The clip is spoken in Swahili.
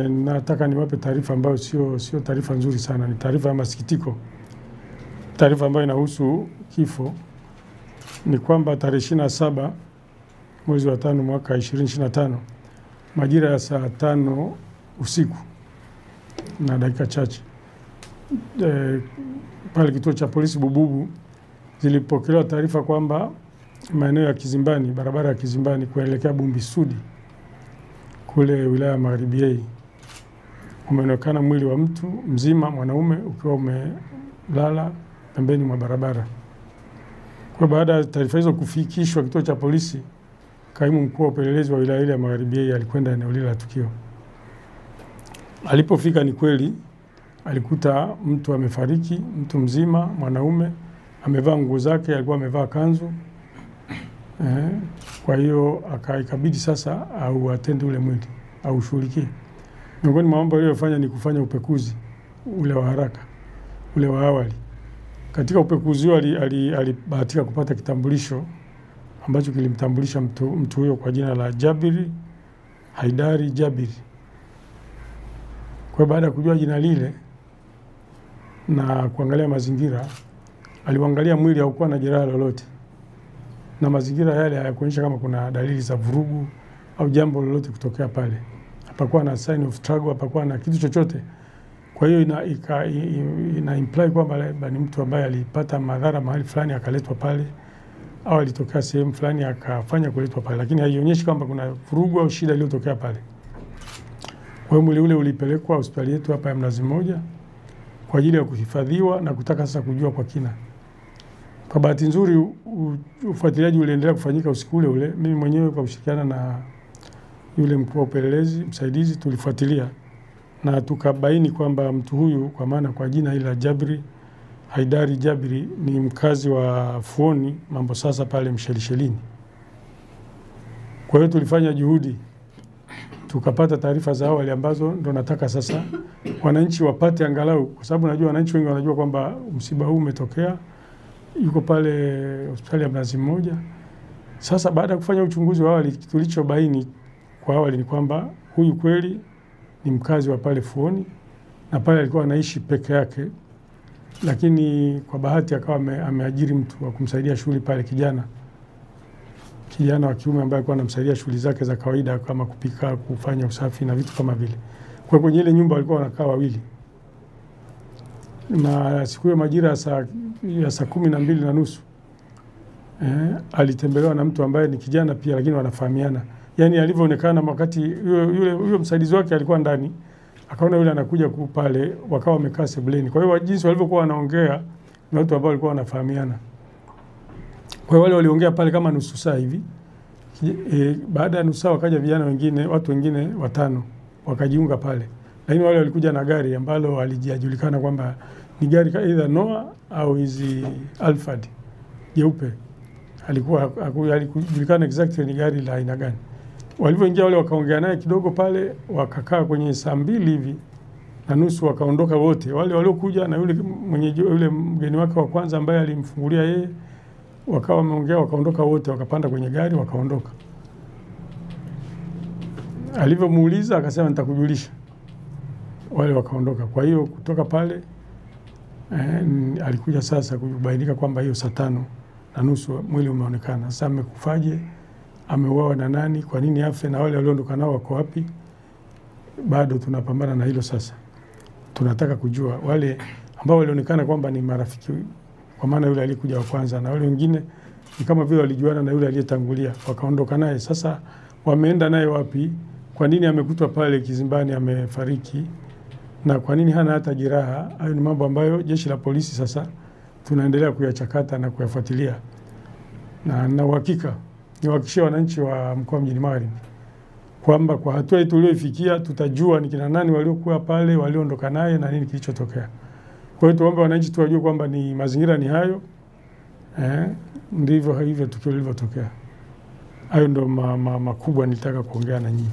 nataka niwape taarifa ambayo sio taarifa nzuri sana, ni taarifa ya masikitiko. Taarifa ambayo inahusu kifo ni kwamba tarehe 27 mwezi wa 5 mwaka 2025 majira ya saa 5 usiku na dakika chache pale kituo cha polisi Bububu zilipokelewa taarifa kwamba maeneo ya Kizimbani, barabara ya Kizimbani kuelekea Bumbisudi kule wilaya ya Magharibi umeonekana mwili wa mtu mzima mwanaume ukiwa umelala pembeni mwa barabara. Kwa baada ya taarifa hizo kufikishwa kituo cha polisi, kaimu mkuu wa upelelezi wa wilaya ile ya Magharibi alikwenda eneo lile la tukio. Alipofika ni kweli alikuta mtu amefariki, mtu mzima mwanaume amevaa nguo zake, alikuwa amevaa kanzu. Kwa hiyo ikabidi sasa au atende ule mwili au shughulikie. Miongoni mwa mambo aliyofanya ni kufanya upekuzi ule wa haraka, ule wa awali. Katika upekuzi huo alibahatika kupata kitambulisho ambacho kilimtambulisha mtu huyo kwa jina la Jabiri Haidari Jabiri. Kwa baada ya kujua jina lile na kuangalia mazingira, aliangalia mwili haukuwa na jeraha lolote. Na mazingira yale hayakuonyesha kama kuna dalili za vurugu au jambo lolote kutokea pale. Hapakuwa na sign of struggle, hapakuwa na kitu chochote. Kwa hiyo ina imply kwamba ni mtu ambaye alipata madhara mahali fulani akaletwa pale au alitokea sehemu fulani akafanya kuletwa pale, lakini haionyeshi kwamba kuna vurugu au shida iliyotokea pale. Kwa hiyo mwili ule ulipelekwa hospitali yetu hapa ya Mnazi Mmoja kwa ajili ya kuhifadhiwa na kutaka sasa kujua kwa kina. Kwa bahati nzuri ufuatiliaji uliendelea kufanyika usiku ule. Mimi mwenyewe kwa kushirikiana na yule mkuu wa upelelezi msaidizi tulifuatilia na tukabaini kwamba mtu huyu kwa maana kwa jina ile la Jabiri Haidari Jabiri ni mkazi wa Fuoni Mambo Sasa pale Mshelishelini. Kwa hiyo tulifanya juhudi tukapata taarifa za awali ambazo ndo nataka sasa wananchi wapate angalau, kwa sababu najua wananchi wengi wanajua kwamba msiba huu umetokea, yuko pale hospitali ya Mnazi Mmoja. Sasa baada ya kufanya uchunguzi wa awali, tulichobaini kwa awali ni kwamba huyu kweli ni mkazi wa pale Fuoni na pale alikuwa anaishi peke yake, lakini kwa bahati akawa ameajiri mtu wa kumsaidia shughuli pale, kijana wa kiume ambaye alikuwa anamsaidia shughuli zake za kawaida kama kupika, kufanya usafi na vitu kama vile. Kwa kwenye ile nyumba walikuwa wanakaa wawili. Na siku ya majira ya saa 12:30 alitembelewa na mtu ambaye ni kijana pia lakini wanafahamiana. Yaani alivyoonekana wakati yule msaidizi wake alikuwa ndani, akaona yule anakuja pale, wakawa wamekaa sebuleni. Kwa hiyo jinsi walivyokuwa wanaongea ni watu ambao walikuwa wanafahamiana. Kwa hiyo wale waliongea pale kama nusu saa hivi. Baada ya nusu saa wakaja vijana wengine, watu wengine 5 wakajiunga pale. Lakini wale walikuja na gari ambalo alijulikana kwamba ni gari either Noah au hizi Alphard jeupe. Alikujulikana exactly ni gari la aina gani. Walivyoingia wale wakaongea naye kidogo pale, wakakaa kwenye saa 2:30 wakaondoka wote. Wale waliokuja na yule mgeni wake wa kwanza ambaye alimfungulia yeye, wakawa wameongea wakaondoka wote, wakapanda kwenye gari wakaondoka. Alivyomuuliza akasema nitakujulisha. Wale wakaondoka. Kwa hiyo kutoka pale alikuja sasa kubainika kwamba hiyo saa 5:30 mwili umeonekana. Sasa amekufaje? Ameuawa na nani? Kwa nini afe? Na wale walioondoka nao wako wapi? Bado tunapambana na hilo sasa. Tunataka kujua wale ambao walionekana kwamba ni marafiki, kwa maana yule alikuja wa kwanza na wale wengine ni kama vile walijuana na yule aliyetangulia wakaondoka naye. Sasa wameenda naye wapi? Kwa nini amekutwa pale Kizimbani amefariki? Na kwa nini hana hata jeraha? Hayo ni mambo ambayo jeshi la polisi sasa tunaendelea kuyachakata na kuyafuatilia. Na uhakika niwahakikishie wananchi wa mkoa Mjini Magharibi kwamba kwa hatua hii tuliyoifikia tutajua ni kina nani waliokuwa pale, walioondoka naye na nini kilichotokea. Kwa hiyo tuombe wananchi tuwajue kwamba ni mazingira ni hayo. Ndivyo hivyo tukio lilivyotokea. Hayo ndo makubwa nilitaka kuongea na nyinyi.